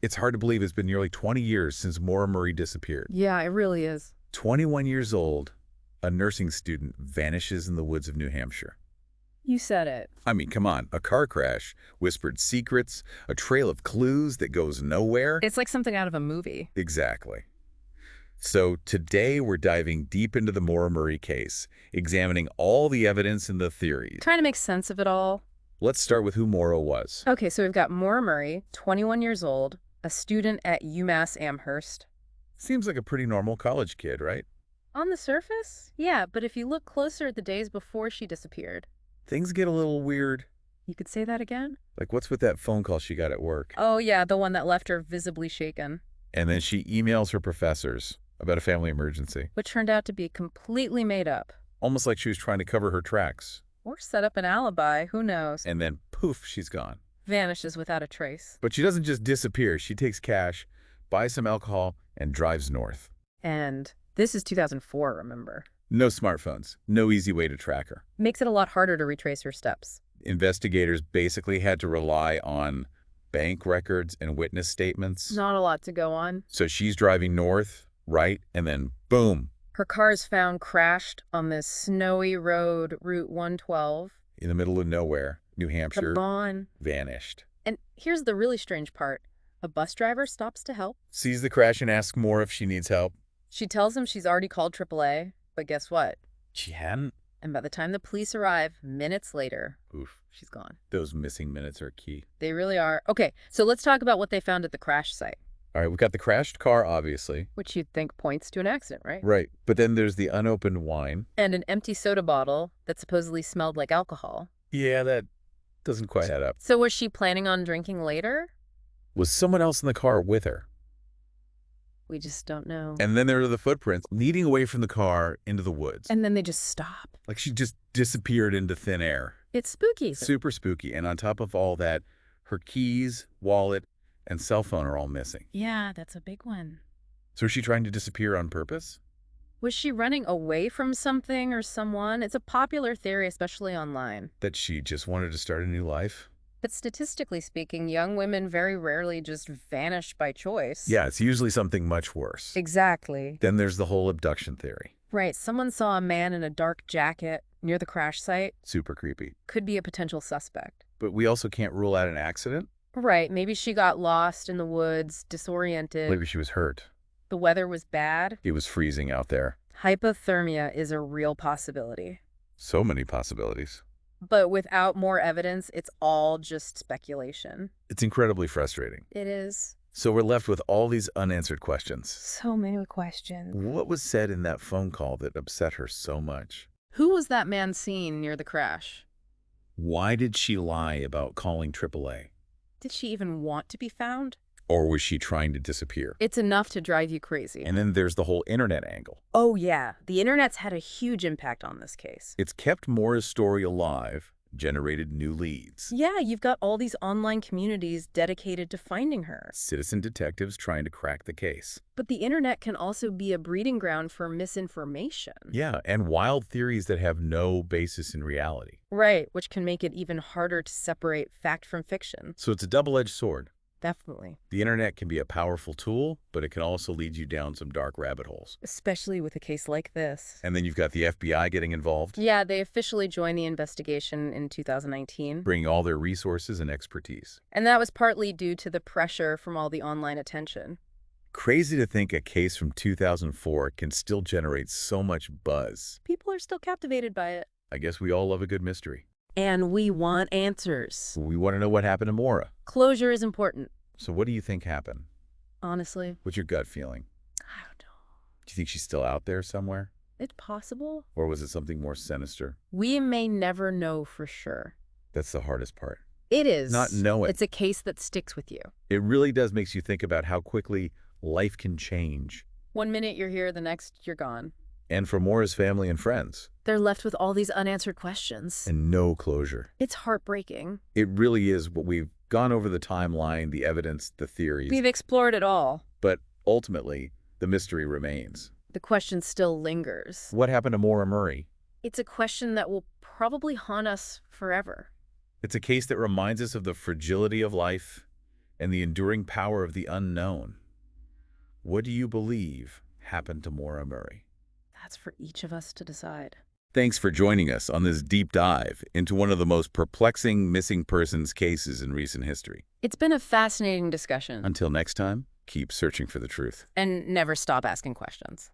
It's hard to believe it's been nearly 20 years since Maura Murray disappeared. Yeah, it really is. 21 years old, a nursing student vanishes in the woods of New Hampshire. You said it. I mean, come on, a car crash, whispered secrets, a trail of clues that goes nowhere. It's like something out of a movie. Exactly. So today we're diving deep into the Maura Murray case, examining all the evidence and the theories. Trying to make sense of it all. Let's start with who Maura was. Okay, so we've got Maura Murray, 21 years old, a student at UMass Amherst. Seems like a pretty normal college kid, right? On the surface? Yeah, but if you look closer at the days before she disappeared. Things get a little weird. You could say that again? Like, what's with that phone call she got at work? Oh yeah, the one that left her visibly shaken. And then she emails her professors about a family emergency. Which turned out to be completely made up. Almost like she was trying to cover her tracks. Or set up an alibi, who knows? And then, poof, she's gone. Vanishes without a trace. But she doesn't just disappear. She takes cash, buys some alcohol, and drives north. And this is 2004, remember? No smartphones. No easy way to track her. Makes it a lot harder to retrace her steps. Investigators basically had to rely on bank records and witness statements. Not a lot to go on. So she's driving north, right, and then boom. Her car is found crashed on this snowy road, Route 112. In the middle of nowhere, New Hampshire. Come on. Vanished. And here's the really strange part. A bus driver stops to help. Sees the crash and asks Maura if she needs help. She tells him she's already called AAA, but guess what? She hadn't? And by the time the police arrive, minutes later, Oof. she's gone. Those missing minutes are key. They really are. Okay, so let's talk about what they found at the crash site. All right, we've got the crashed car, obviously. Which you'd think points to an accident, right? Right, but then there's the unopened wine. And an empty soda bottle that supposedly smelled like alcohol. Yeah, that doesn't quite add up. So was she planning on drinking later? Was someone else in the car with her? We just don't know. And then there are the footprints leading away from the car into the woods. And then they just stop. Like she just disappeared into thin air. It's spooky. Super spooky. And on top of all that, her keys, wallet, and cell phone are all missing. Yeah, that's a big one. So is she trying to disappear on purpose? Was she running away from something or someone? It's a popular theory, especially online. That she just wanted to start a new life? But statistically speaking, young women very rarely just vanish by choice. Yeah, it's usually something much worse. Exactly. Then there's the whole abduction theory. Right. Someone saw a man in a dark jacket near the crash site. Super creepy. Could be a potential suspect. But we also can't rule out an accident? Right. Maybe she got lost in the woods, disoriented. Maybe she was hurt. The weather was bad. It was freezing out there. Hypothermia is a real possibility. So many possibilities. But without more evidence, it's all just speculation. It's incredibly frustrating. It is. So we're left with all these unanswered questions. So many questions. What was said in that phone call that upset her so much? Who was that man seen near the crash? Why did she lie about calling AAA? Did she even want to be found? Or was she trying to disappear? It's enough to drive you crazy. And then there's the whole internet angle. Oh yeah, the internet's had a huge impact on this case. It's kept Maura's story alive, generated new leads. Yeah, you've got all these online communities dedicated to finding her. Citizen detectives trying to crack the case. But the internet can also be a breeding ground for misinformation. Yeah, and wild theories that have no basis in reality. Right, which can make it even harder to separate fact from fiction. So it's a double-edged sword. Definitely. The internet can be a powerful tool, but it can also lead you down some dark rabbit holes. Especially with a case like this. And then you've got the FBI getting involved. Yeah, they officially joined the investigation in 2019. Bringing all their resources and expertise. And that was partly due to the pressure from all the online attention. Crazy to think a case from 2004 can still generate so much buzz. People are still captivated by it. I guess we all love a good mystery. And we want answers. We want to know what happened to Maura. Closure is important. So what do you think happened? Honestly, What's your gut feeling? I don't know. Do you think she's still out there somewhere? It's possible. Or was it something more sinister? We may never know for sure. That's the hardest part. It is. Not knowing. It's a case that sticks with you. It really does make you think about how quickly life can change. 1 minute you're here, the next you're gone. And for Maura's family and friends. They're left with all these unanswered questions. And no closure. It's heartbreaking. It really is. What we've gone over the timeline, the evidence, the theories. We've explored it all. But ultimately, the mystery remains. The question still lingers. What happened to Maura Murray? It's a question that will probably haunt us forever. It's a case that reminds us of the fragility of life and the enduring power of the unknown. What do you believe happened to Maura Murray? That's for each of us to decide. Thanks for joining us on this deep dive into one of the most perplexing missing persons cases in recent history. It's been a fascinating discussion. Until next time, keep searching for the truth. And never stop asking questions.